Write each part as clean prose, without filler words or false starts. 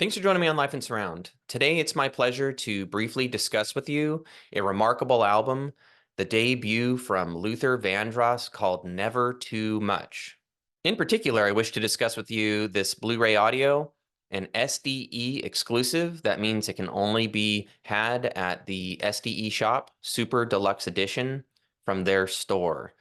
Thanks for joining me on Life and Surround. Today, it's my pleasure to briefly discuss with you a remarkable album, the debut from Luther Vandross called Never Too Much. In particular, I wish to discuss with you this Blu-ray audio, an SDE exclusive. That means it can only be had at the SDE shop, Super Deluxe Edition, from their store.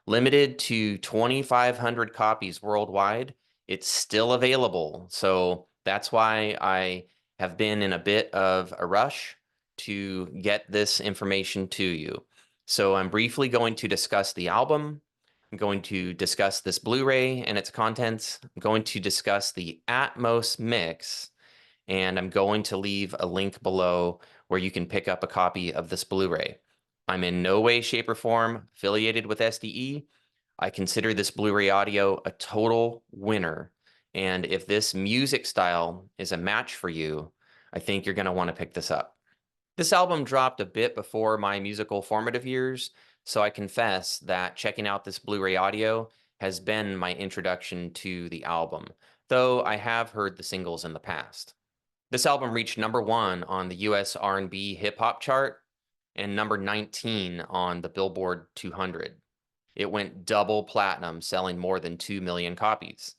Limited to 2,500 copies worldwide. It's still available, so that's why I have been in a bit of a rush to get this information to you. So I'm briefly going to discuss the album. I'm going to discuss this Blu-ray and its contents. I'm going to discuss the Atmos mix, and I'm going to leave a link below where you can pick up a copy of this Blu-ray. I'm in no way, shape, or form affiliated with SDE. I consider this Blu-ray audio a total winner. And if this music style is a match for you, I think you're going to want to pick this up. This album dropped a bit before my musical formative years, so I confess that checking out this Blu-ray audio has been my introduction to the album, though I have heard the singles in the past. This album reached #1 on the US R&B hip hop chart and number 19 on the Billboard 200. It went double platinum, selling more than 2 million copies.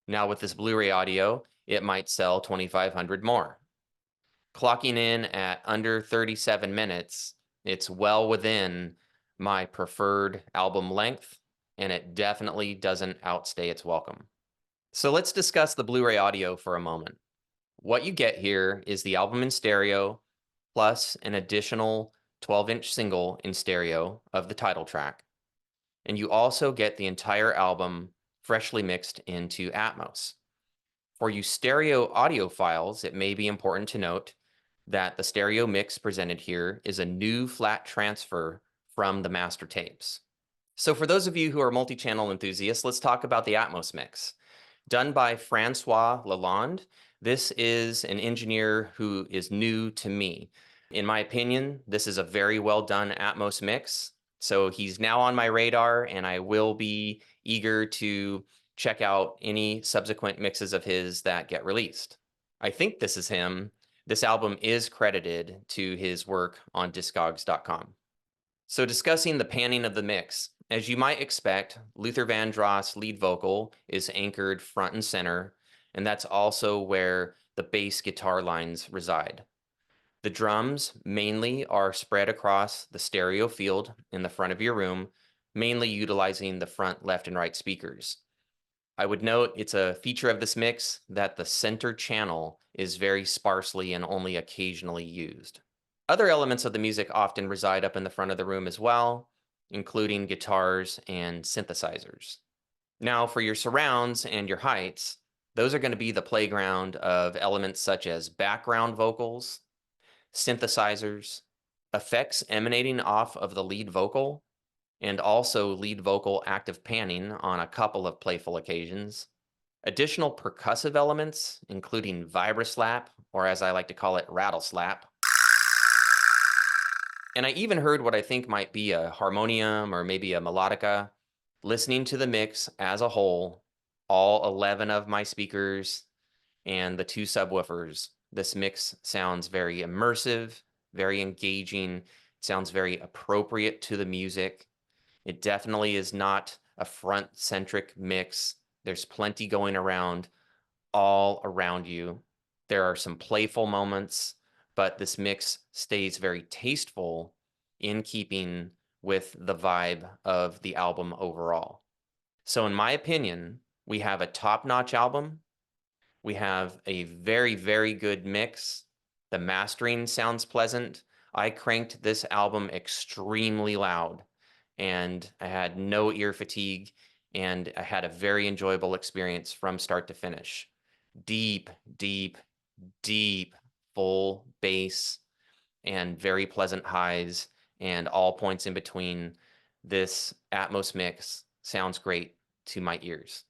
Now with this Blu-ray audio, it might sell 2,500 more. Clocking in at under 37 minutes, it's well within my preferred album length, and it definitely doesn't outstay its welcome. So let's discuss the Blu-ray audio for a moment. What you get here is the album in stereo, plus an additional 12-inch single in stereo of the title track. And you also get the entire album freshly mixed into Atmos. For you stereo audiophiles, it may be important to note that the stereo mix presented here is a new flat transfer from the master tapes. So for those of you who are multi-channel enthusiasts, let's talk about the Atmos mix. Done by Francois Lalonde, this is an engineer who is new to me. In my opinion, this is a very well done Atmos mix. So he's now on my radar, and I will be eager to check out any subsequent mixes of his that get released. I think this is him. This album is credited to his work on Discogs.com. So discussing the panning of the mix, as you might expect, Luther Vandross' lead vocal is anchored front and center, and that's also where the bass guitar lines reside. The drums mainly are spread across the stereo field in the front of your room, mainly utilizing the front left and right speakers. I would note it's a feature of this mix that the center channel is very sparsely and only occasionally used. Other elements of the music often reside up in the front of the room as well, including guitars and synthesizers. Now, for your surrounds and your heights, those are going to be the playground of elements such as background vocals, synthesizers, effects emanating off of the lead vocal, and also lead vocal active panning on a couple of playful occasions. Additional percussive elements, including vibroslap, or as I like to call it, rattle slap. And I even heard what I think might be a harmonium or maybe a melodica. Listening to the mix as a whole, all 11 of my speakers and the 2 subwoofers, this mix sounds very immersive, very engaging. It sounds very appropriate to the music. It definitely is not a front-centric mix. There's plenty going around all around you. There are some playful moments, but this mix stays very tasteful in keeping with the vibe of the album overall. So in my opinion, we have a top-notch album. We have a very, very good mix. The mastering sounds pleasant. I cranked this album extremely loud, and I had no ear fatigue, and I had a very enjoyable experience from start to finish. Deep, deep, deep, full bass and very pleasant highs and all points in between. This Atmos mix sounds great to my ears.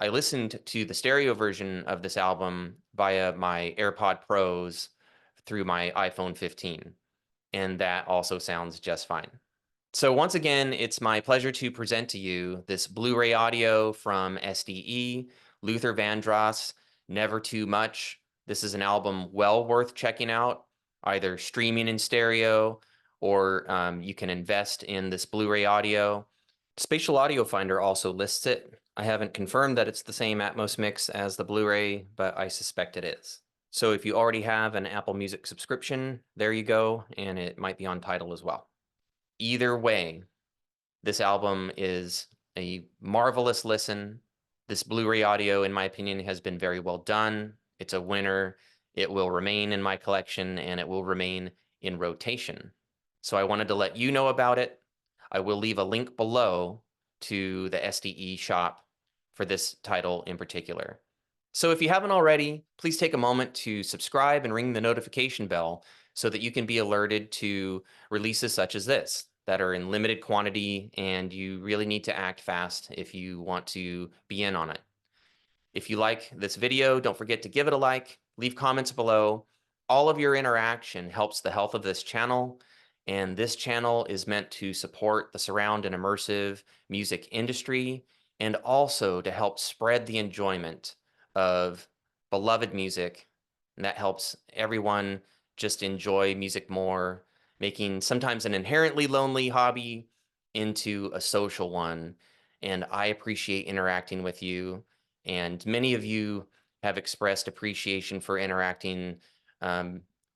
I listened to the stereo version of this album via my AirPod Pros through my iPhone 15, and that also sounds just fine. So once again, it's my pleasure to present to you this Blu-ray audio from SDE, Luther Vandross, Never Too Much, This is an album well worth checking out, either streaming in stereo or you can invest in this Blu-ray audio. Spatial Audio Finder also lists it. I haven't confirmed that it's the same Atmos mix as the Blu-ray, but I suspect it is. So if you already have an Apple Music subscription, there you go, and it might be on Tidal as well. Either way, this album is a marvelous listen. This Blu-ray audio, in my opinion, has been very well done. It's a winner. It will remain in my collection, and it will remain in rotation. So I wanted to let you know about it. I will leave a link below to the SDE shop for this title in particular. So if you haven't already, please take a moment to subscribe and ring the notification bell so that you can be alerted to releases such as this that are in limited quantity, and you really need to act fast if you want to be in on it. If you like this video, don't forget to give it a like, leave comments below. All of your interaction helps the health of this channel, and this channel is meant to support the surround and immersive music industry and also to help spread the enjoyment of beloved music. And that helps everyone just enjoy music more, making sometimes an inherently lonely hobby into a social one. And I appreciate interacting with you. And many of you have expressed appreciation for interacting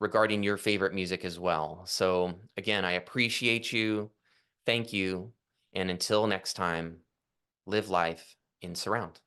regarding your favorite music as well. So again, I appreciate you. Thank you. And until next time, live life in surround.